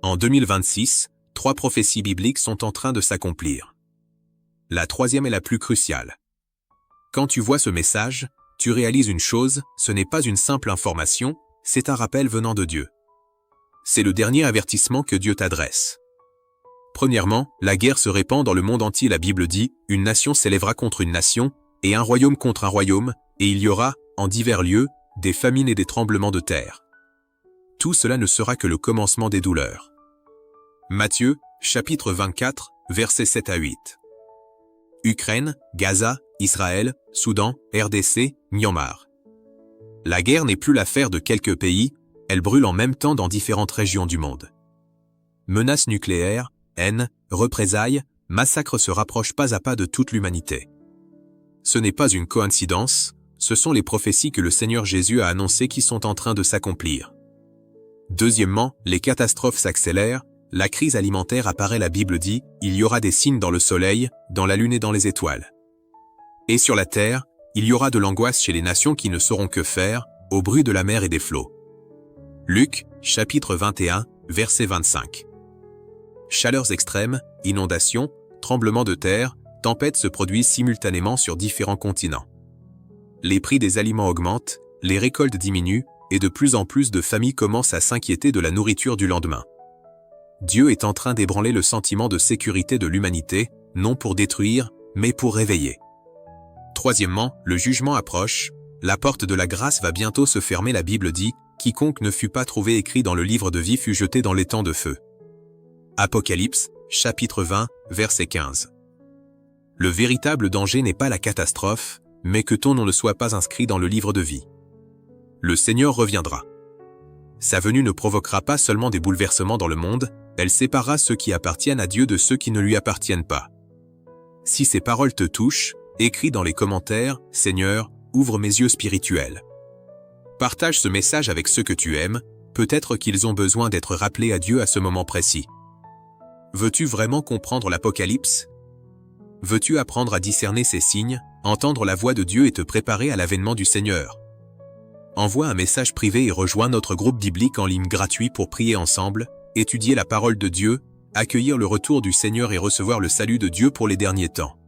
En 2026, 3 prophéties bibliques sont en train de s'accomplir. La troisième est la plus cruciale. Quand tu vois ce message, tu réalises une chose, ce n'est pas une simple information, c'est un rappel venant de Dieu. C'est le dernier avertissement que Dieu t'adresse. Premièrement, la guerre se répand dans le monde entier. La Bible dit, une nation s'élèvera contre une nation, et un royaume contre un royaume, et il y aura, en divers lieux, des famines et des tremblements de terre. Tout cela ne sera que le commencement des douleurs. Matthieu, chapitre 24, versets 7 à 8. Ukraine, Gaza, Israël, Soudan, RDC, Myanmar. La guerre n'est plus l'affaire de quelques pays, elle brûle en même temps dans différentes régions du monde. Menaces nucléaires, haine, représailles, massacres se rapprochent pas à pas de toute l'humanité. Ce n'est pas une coïncidence, ce sont les prophéties que le Seigneur Jésus a annoncées qui sont en train de s'accomplir. Deuxièmement, les catastrophes s'accélèrent, la crise alimentaire apparaît. La Bible dit, il y aura des signes dans le soleil, dans la lune et dans les étoiles. Et sur la terre, il y aura de l'angoisse chez les nations qui ne sauront que faire, au bruit de la mer et des flots. Luc, chapitre 21, verset 25. Chaleurs extrêmes, inondations, tremblements de terre, tempêtes se produisent simultanément sur différents continents. Les prix des aliments augmentent, les récoltes diminuent, et de plus en plus de familles commencent à s'inquiéter de la nourriture du lendemain. Dieu est en train d'ébranler le sentiment de sécurité de l'humanité, non pour détruire, mais pour réveiller. Troisièmement, le jugement approche, la porte de la grâce va bientôt se fermer. La Bible dit, quiconque ne fut pas trouvé écrit dans le livre de vie fut jeté dans l'étang de feu. Apocalypse, chapitre 20, verset 15. Le véritable danger n'est pas la catastrophe, mais que ton nom ne soit pas inscrit dans le livre de vie. Le Seigneur reviendra. Sa venue ne provoquera pas seulement des bouleversements dans le monde, elle séparera ceux qui appartiennent à Dieu de ceux qui ne lui appartiennent pas. Si ces paroles te touchent, écris dans les commentaires, « Seigneur, ouvre mes yeux spirituels ». Partage ce message avec ceux que tu aimes, peut-être qu'ils ont besoin d'être rappelés à Dieu à ce moment précis. Veux-tu vraiment comprendre l'Apocalypse? Veux-tu apprendre à discerner ces signes, entendre la voix de Dieu et te préparer à l'avènement du Seigneur? Envoie un message privé et rejoins notre groupe biblique en ligne gratuit pour prier ensemble, étudier la parole de Dieu, accueillir le retour du Seigneur et recevoir le salut de Dieu pour les derniers temps.